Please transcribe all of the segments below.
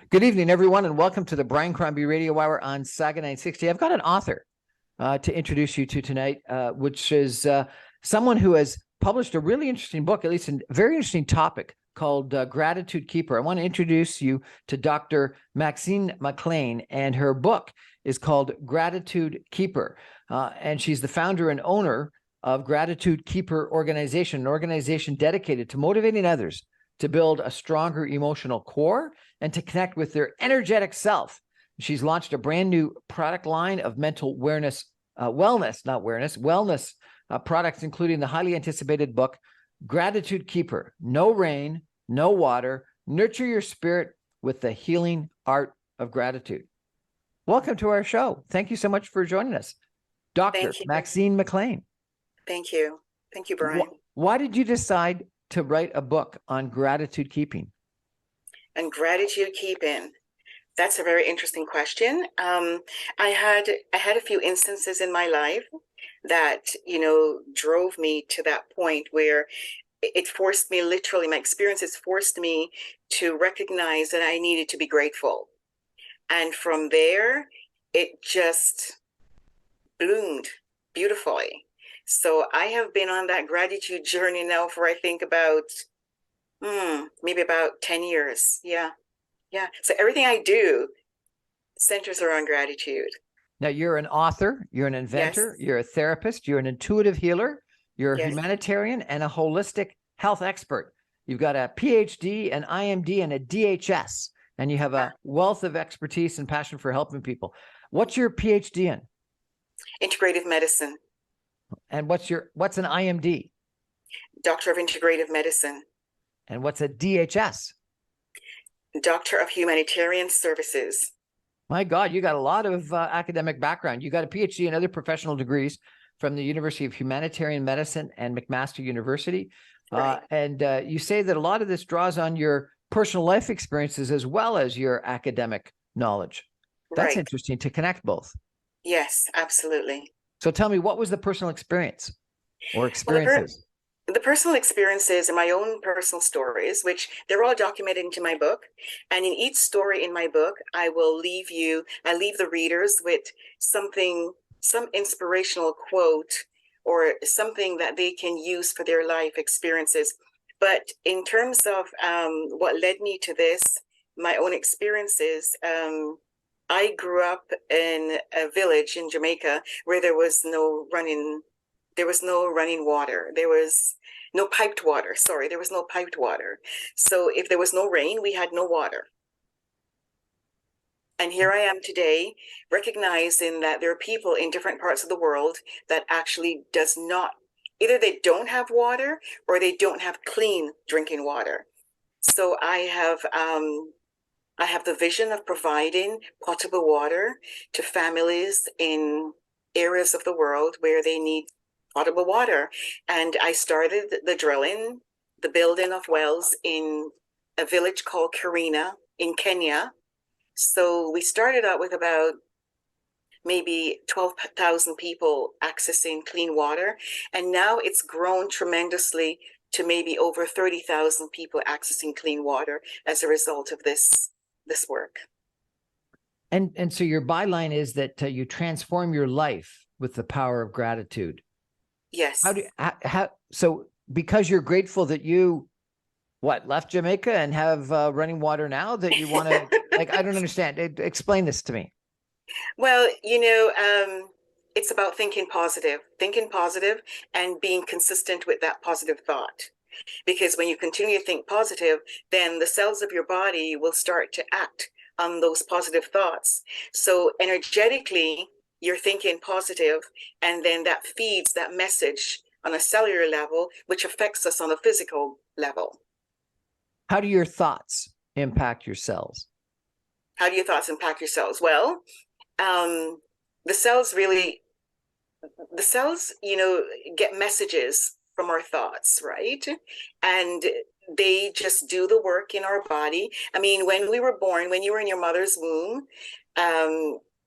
Good evening, everyone, and welcome to the Brian Crombie Radio Hour on Saga 960. I've got an author to introduce you to tonight, which is someone who has published a really interesting book, at least a very interesting topic, called Gratitude Keeper. I want to introduce you to Dr. Maxine McLean, and her book is called Gratitude Keeper. And she's the founder and owner of Gratitude Keeper organization, an organization dedicated to motivating others to build a stronger emotional core and to connect with their energetic self. She's launched a brand new product line of mental wellness products, including the highly anticipated book, Gratitude Keeper, No Rain, No Water, Nurture Your Spirit with the Healing Art of Gratitude. Welcome to our show. Thank you so much for joining us, Dr. Maxine McLean. Thank you. Thank you, Brian. Why did you decide to write a book on gratitude keeping? And gratitude keeping, that's a very interesting question. I had a few instances in my life that, drove me to that point where it forced me, literally, my experiences forced me to recognize that I needed to be grateful. And from there, it just bloomed beautifully. So I have been on that gratitude journey now for, I think, about maybe about 10 years. Yeah. So everything I do centers around gratitude. Now, you're an author, you're an inventor, You're a therapist, you're an intuitive healer, you're a humanitarian and a holistic health expert. You've got a PhD, an IMD, and a DHS, and you have a wealth of expertise and passion for helping people. What's your PhD in? Integrative medicine. And what's an IMD? Doctor of Integrative Medicine. And what's a DHS? Doctor of Humanitarian Services. My God, you got a lot of academic background. You got a PhD and other professional degrees from the University of Humanitarian Medicine and McMaster University. Right. And you say that a lot of this draws on your personal life experiences as well as your academic knowledge. That's interesting to connect both. Yes, absolutely. So tell me, what was the personal experience or experiences? Well, the personal experiences and my own personal stories, which they're all documented into my book. And in each story in my book, I leave the readers with some inspirational quote or something that they can use for their life experiences. But in terms of what led me to this, my own experiences, I grew up in a village in Jamaica where there was no running water. There was no piped water. There was no piped water. So if there was no rain, we had no water. And here I am today, recognizing that there are people in different parts of the world that actually either they don't have water or they don't have clean drinking water. So I have the vision of providing potable water to families in areas of the world where they need potable water. And I started the building of wells in a village called Karina in Kenya. So we started out with about maybe 12,000 people accessing clean water. And now it's grown tremendously to maybe over 30,000 people accessing clean water as a result of this work. And so your byline is that you transform your life with the power of gratitude. Yes. So because you're grateful that you left Jamaica and have running water now, that you want to I don't understand. Explain this to me. Well, it's about thinking positive and being consistent with that positive thought. Because when you continue to think positive, then the cells of your body will start to act on those positive thoughts. So energetically, you're thinking positive, and then that feeds that message on a cellular level, which affects us on a physical level. How do your thoughts impact your cells? How do your thoughts impact your cells? Well, the cells, get messages from our thoughts, right? And they just do the work in our body. I mean, when we were born, when you were in your mother's womb,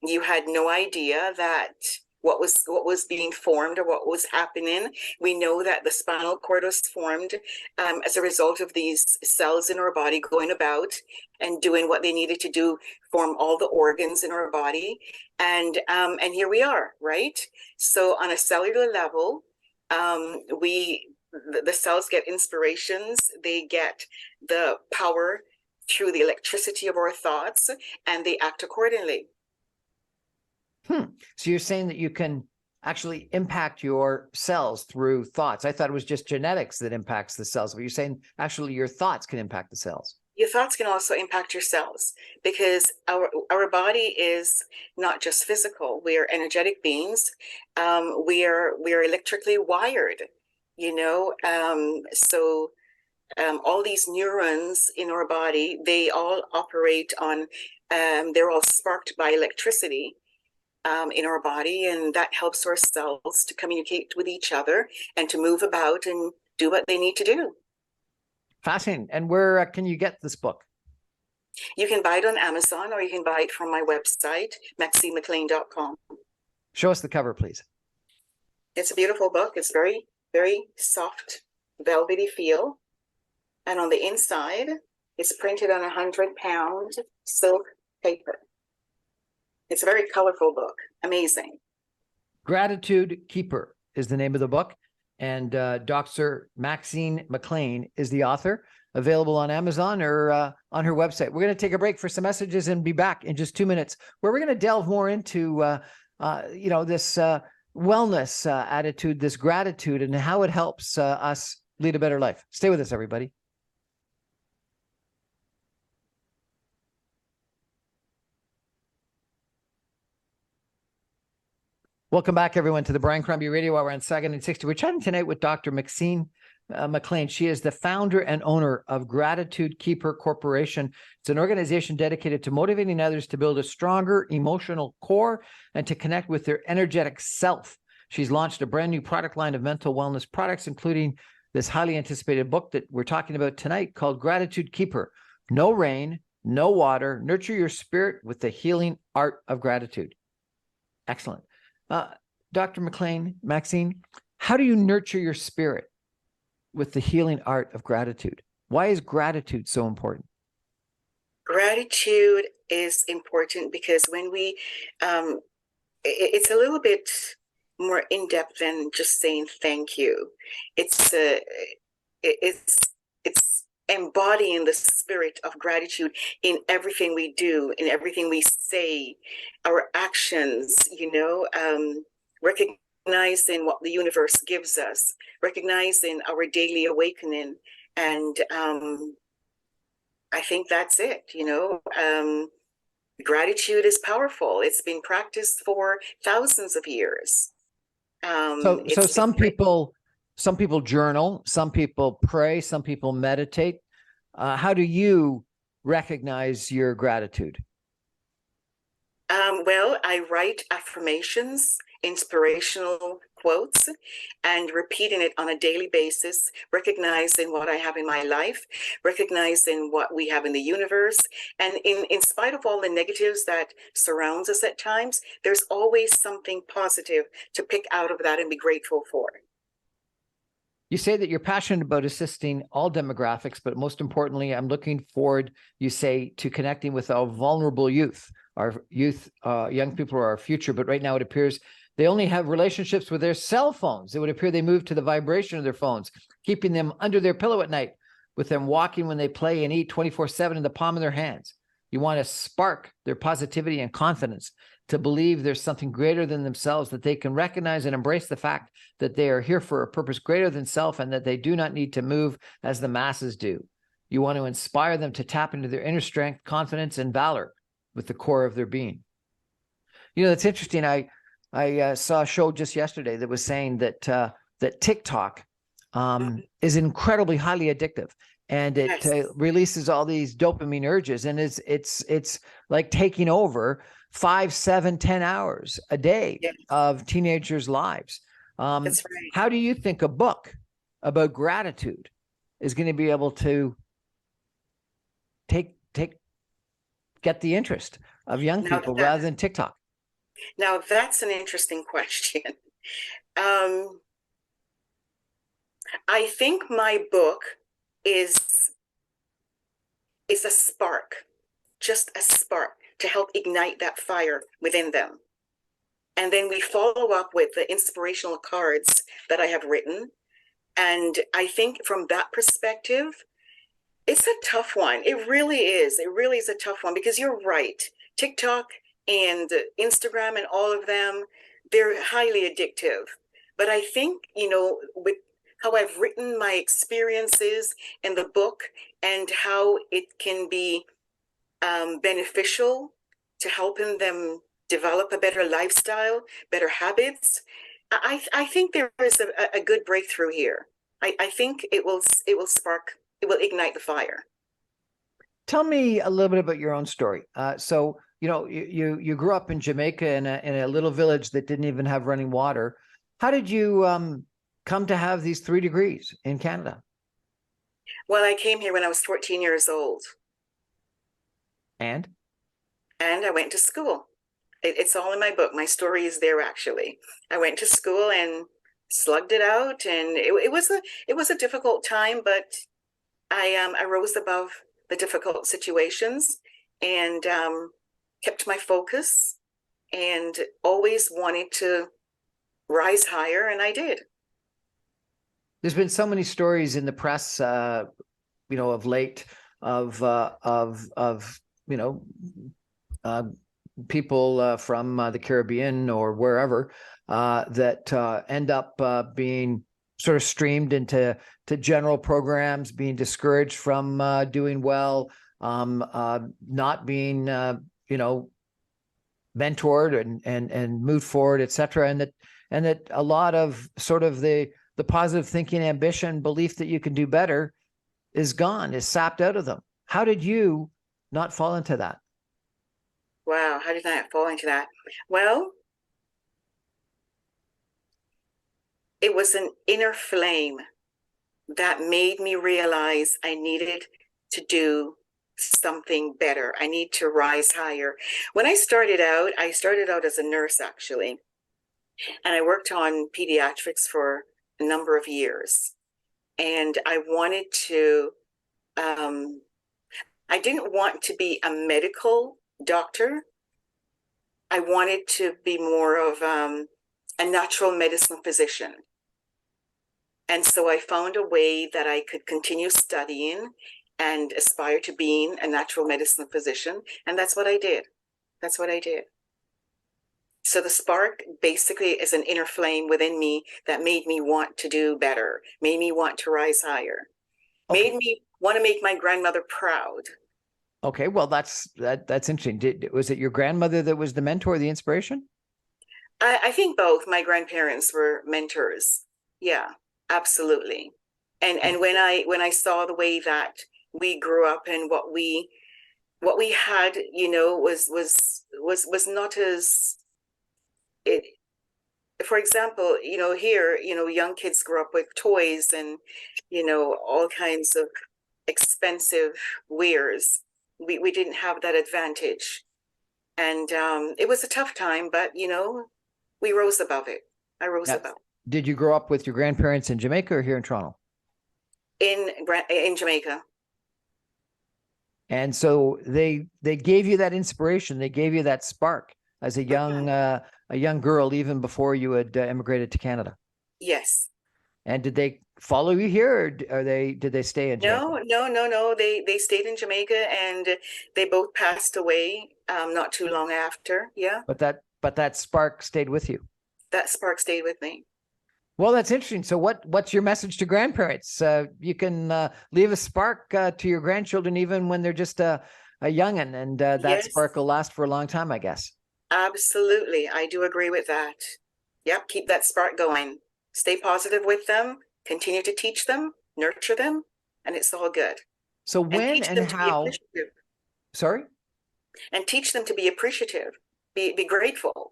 you had no idea that what was being formed or what was happening. We know that the spinal cord was formed as a result of these cells in our body going about and doing what they needed to do, form all the organs in our body, and here we are, right? So on a cellular level, the cells get inspirations, they get the power through the electricity of our thoughts, and they act accordingly. So you're saying that you can actually impact your cells through thoughts. I thought it was just genetics that impacts the cells, but you're saying actually your thoughts can impact the cells. Your thoughts can also impact your cells, because our body is not just physical. We are energetic beings. We are electrically wired, so all these neurons in our body, they all operate on, they're all sparked by electricity in our body, and that helps our cells to communicate with each other and to move about and do what they need to do. Fascinating. And where can you get this book? You can buy it on Amazon, or you can buy it from my website, MaxineMcLean.com. Show us the cover, please. It's a beautiful book. It's very, very soft, velvety feel. And on the inside, it's printed on 100-pound silk paper. It's a very colorful book. Amazing. Gratitude Keeper is the name of the book. And Dr. Maxine McLean is the author, available on Amazon or on her website. We're going to take a break for some messages and be back in just 2 minutes, where we're going to delve more into, this wellness attitude, this gratitude, and how it helps us lead a better life. Stay with us, everybody. Welcome back, everyone, to the Brian Crombie Radio Hour on Saturday 60. We're chatting tonight with Dr. Maxine McLean. She is the founder and owner of Gratitude Keeper Corporation. It's an organization dedicated to motivating others to build a stronger emotional core and to connect with their energetic self. She's launched a brand new product line of mental wellness products, including this highly anticipated book that we're talking about tonight called Gratitude Keeper. No rain, no water. Nurture your spirit with the healing art of gratitude. Excellent. Dr. Maxine, how do you nurture your spirit with the healing art of gratitude? Why is gratitude so important? Gratitude is important because when we, it's a little bit more in depth than just saying thank you. It's embodying the spirit of gratitude in everything we do, in everything we say, our actions, recognizing what the universe gives us, recognizing our daily awakening. And I think that's it, gratitude is powerful. It's been practiced for thousands of years. So some people journal, some people pray, some people meditate. How do you recognize your gratitude? Well, I write affirmations, inspirational quotes, and repeating it on a daily basis, recognizing what I have in my life, recognizing what we have in the universe. And in spite of all the negatives that surrounds us at times, there's always something positive to pick out of that and be grateful for. You say that you're passionate about assisting all demographics, but most importantly, I'm looking forward, you say, to connecting with our vulnerable youth. Our youth, young people are our future, but right now it appears they only have relationships with their cell phones. It would appear they move to the vibration of their phones, keeping them under their pillow at night, with them walking when they play and eat 24/7 in the palm of their hands. You want to spark their positivity and confidence to believe there's something greater than themselves, that they can recognize and embrace the fact that they are here for a purpose greater than self and that they do not need to move as the masses do. You want to inspire them to tap into their inner strength, confidence, and valor with the core of their being. It's interesting. I saw a show just yesterday that was saying that that TikTok is incredibly highly addictive, and it releases all these dopamine urges, and it's like taking over 5, 7, 10 hours a day of teenagers' lives. That's right. How do you think a book about gratitude is going to be able to get the interest of young people rather than TikTok? Now that's an interesting question. Um, I think my book is is a spark, just a spark to help ignite that fire within them. And then we follow up with the inspirational cards that I have written. And I think from that perspective, it's a tough one. It really is. It really is a tough one because you're right. TikTok and Instagram and all of them, they're highly addictive. But I think, with how I've written my experiences in the book and how it can be beneficial to helping them develop a better lifestyle, better habits, I think there is a good breakthrough here. I think it will spark, it will ignite the fire. Tell me a little bit about your own story. So, you grew up in Jamaica in a little village that didn't even have running water. How did you come to have these 3 degrees in Canada? Well, I came here when I was 14 years old, And and I went to school. It's all in my book. My story is there actually. I went to school and slugged it out, and it was a difficult time, but I rose above the difficult situations and kept my focus and always wanted to rise higher, and I did. there's been so many stories in the press, of late of people from the Caribbean or wherever that end up being sort of streamed into general programs, being discouraged from doing well, not being mentored and moved forward, etc. And that a lot of sort of the positive thinking, ambition, belief that you can do better is gone, is sapped out of them. How did you not fall into that? Wow, how did I fall into that? Well, it was an inner flame that made me realize I needed to do something better. I need to rise higher. When I started out as a nurse actually, and I worked on pediatrics for a number of years. And I didn't want to be a medical doctor. I wanted to be more of a natural medicine physician. And so I found a way that I could continue studying and aspire to being a natural medicine physician. And that's what I did. That's what I did. So the spark basically is an inner flame within me that made me want to do better, made me want to rise higher, Okay. made me want to make my grandmother proud. Okay. Well, that's interesting. Was it your grandmother that was the mentor, the inspiration? I think both my grandparents were mentors. Yeah, absolutely. And when I saw the way that we grew up and what we had, was not as it. For example, here, young kids grow up with toys and, all kinds of expensive wares. We didn't have that advantage. And it was a tough time, but, we rose above it. I rose above Did you grow up with your grandparents in Jamaica or here in Toronto? in Jamaica. And so they gave you that inspiration. They gave you that spark as a young girl, even before you had immigrated to Canada. Yes. And did they follow you here, or did they stay in Jamaica? No. They stayed in Jamaica, and they both passed away not too long after. Yeah, But that spark stayed with you. that spark stayed with me. Well, that's interesting. So what's your message to grandparents? You can leave a spark to your grandchildren even when they're just a youngin, and that Yes, spark will last for a long time, I guess. absolutely. I do agree with that. Yep, keep that spark going. Stay positive with them. Continue to teach them, nurture them, and it's all good. So And when teach and them to be how? appreciative. Sorry. And teach them to be appreciative. Be grateful.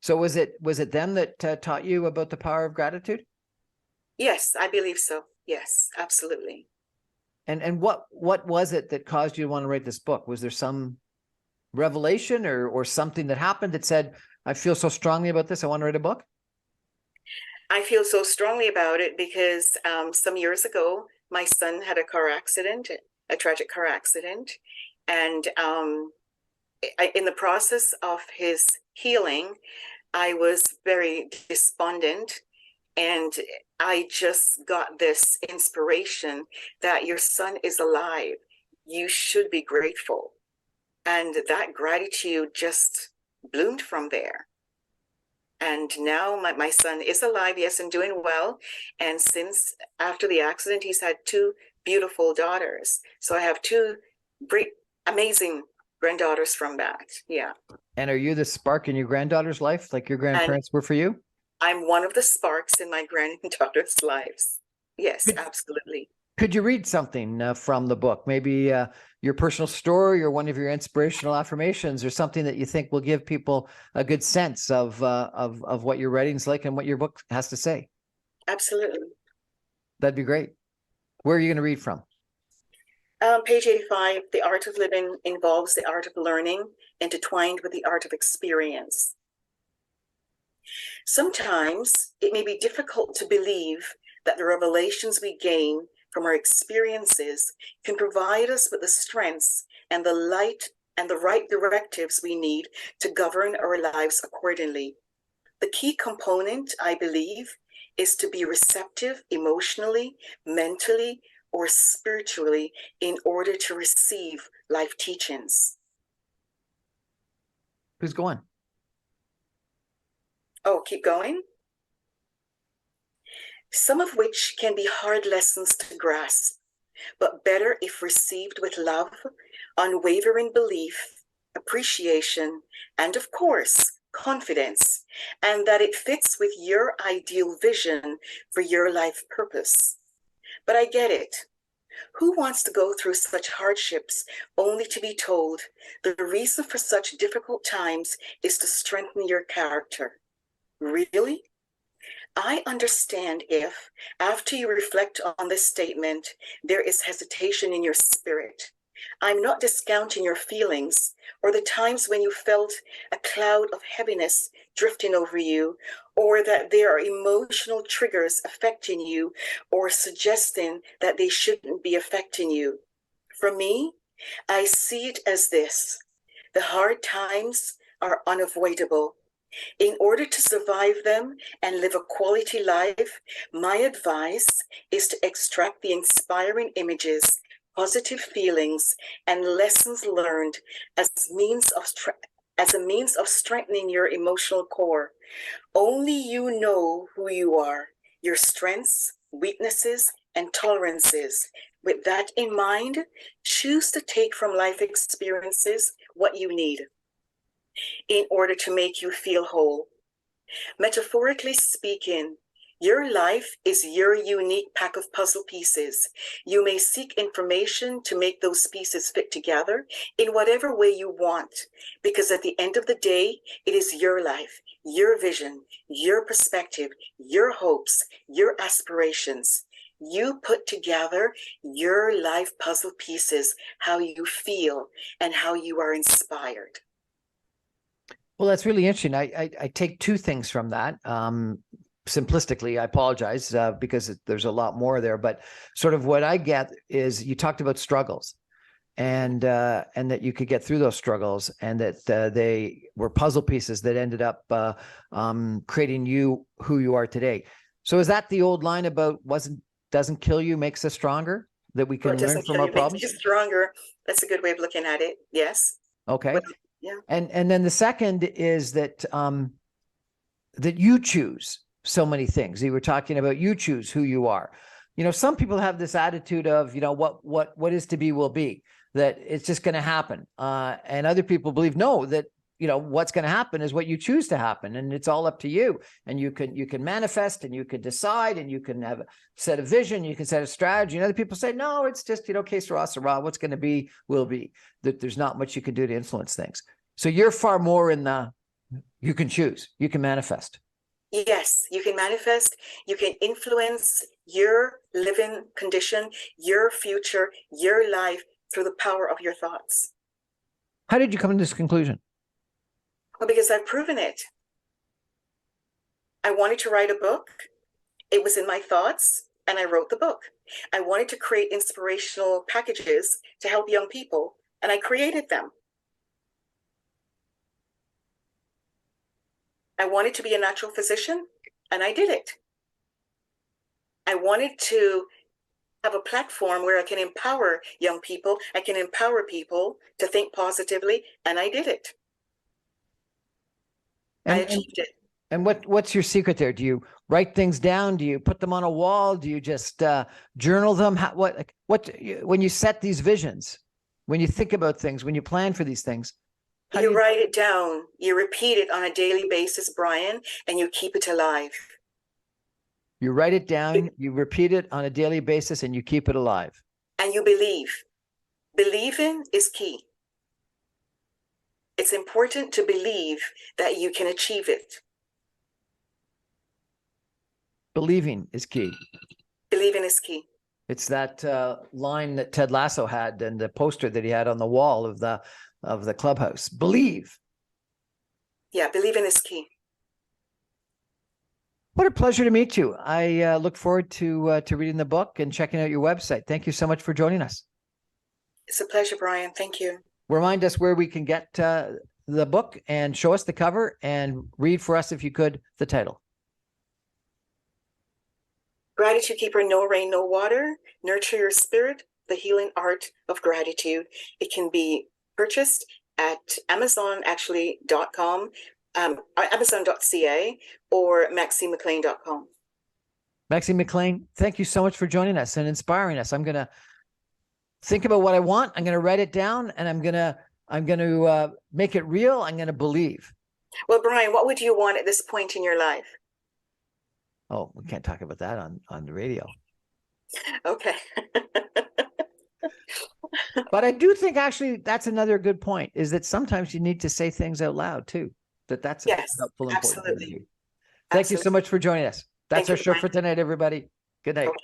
So was it them that taught you about the power of gratitude? Yes, I believe so. Yes, absolutely. And what was it that caused you to want to write this book? Was there some revelation or something that happened that said, I feel so strongly about this, I want to write a book? I feel so strongly about it because some years ago, my son had a car accident, a tragic car accident. And in the process of his healing, I was very despondent. And I just got this inspiration that your son is alive. You should be grateful. And that gratitude just bloomed from there. And now my son is alive, yes, and doing well. And since after the accident, he's had two beautiful daughters. So I have two great, amazing granddaughters from that. Yeah. And are you the spark in your granddaughter's life, like your grandparents were for you? I'm one of the sparks in my granddaughters' lives. Yes, absolutely. Could you read something from the book? Maybe your personal story or one of your inspirational affirmations or something that you think will give people a good sense of what your writing's like and what your book has to say. Absolutely. That'd be great. Where are you going to read from? Page 85, the art of living involves the art of learning intertwined with the art of experience. Sometimes it may be difficult to believe that the revelations we gain from our experiences can provide us with the strengths and the light and the right directives we need to govern our lives accordingly. The key component, I believe, is to be receptive emotionally, mentally, or spiritually in order to receive life teachings. Who's going? Oh, keep going. Some of which can be hard lessons to grasp, but better if received with love, unwavering belief, appreciation, and of course, confidence, and that it fits with your ideal vision for your life purpose. But I get it. Who wants to go through such hardships only to be told the reason for such difficult times is to strengthen your character? Really? I understand if, after you reflect on this statement, there is hesitation in your spirit. I'm not discounting your feelings or the times when you felt a cloud of heaviness drifting over you, or that there are emotional triggers affecting you or suggesting that they shouldn't be affecting you. For me, I see it as this: the hard times are unavoidable. In order to survive them and live a quality life, my advice is to extract the inspiring images, positive feelings, and lessons learned as a means of strengthening your emotional core. Only you know who you are, your strengths, weaknesses, and tolerances. With that in mind, choose to take from life experiences what you need in order to make you feel whole. Metaphorically speaking, your life is your unique pack of puzzle pieces. You may seek information to make those pieces fit together in whatever way you want, because at the end of the day, it is your life, your vision, your perspective, your hopes, your aspirations. You put together your life puzzle pieces, how you feel and how you are inspired. Well, that's really interesting. I take two things from that. Simplistically, I apologize because there's a lot more there, but sort of what I get is you talked about struggles and that you could get through those struggles, and that they were puzzle pieces that ended up creating you who you are today. So is that the old line about doesn't kill you makes us stronger, that we can learn from our problems? Makes you stronger. That's a good way of looking at it. Yes. Okay. But, yeah. And then the second is that that you choose so many things. You were talking about you choose who you are. You know, some people have this attitude of, you know, what is to be will be, that it's just going to happen. And other people believe, no, that, you know, what's going to happen is what you choose to happen, and it's all up to you. And you can manifest, and you can decide, and you can have a set a vision, you can set a strategy. And other people say, no, it's just, you know, que sera, sera, what's going to be will be, that there's not much you can do to influence things. So you're far more in the, you can choose, you can manifest. Yes, you can manifest, you can influence your living condition, your future, your life through the power of your thoughts. How did you come to this conclusion? Well, because I've proven it. I wanted to write a book. It was in my thoughts, and I wrote the book. I wanted to create inspirational packages to help young people, and I created them. I wanted to be a natural physician, and I did it. I wanted to have a platform where I can empower young people. I can empower people to think positively, and I did it. I achieved it. And what's your secret there? Do you write things down? Do you put them on a wall? Do you just journal them? When you set these visions, when you think about things, when you plan for these things, you write it down, you repeat it on a daily basis, Brian, and you keep it alive. You write it down, you repeat it on a daily basis, and you keep it alive. And you believe. Believing is key. It's important to believe that you can achieve it. Believing is key. Believing is key. It's that line that Ted Lasso had and the poster that he had on the wall of the clubhouse. Believe. Yeah, believing is key. What a pleasure to meet you. I look forward to reading the book and checking out your website. Thank you so much for joining us. It's a pleasure, Brian. Thank you. Remind us where we can get the book and show us the cover and read for us, if you could, the title. Gratitude Keeper, No Rain, No Water, Nurture Your Spirit, The Healing Art of Gratitude. It can be purchased at Amazon.com, Amazon.ca, or MaxineMcLean.com. Maxine McLean, thank you so much for joining us and inspiring us. I'm going to think about what I want. I'm going to write it down, and I'm going to make it real. I'm going to believe. Well, Brian, what would you want at this point in your life? Oh, we can't talk about that on the radio. Okay. But I do think actually that's another good point, is that sometimes you need to say things out loud too. That's yes, helpful, important. Absolutely. Thank you so much for joining us. That's our show for tonight, everybody. Good night. Okay.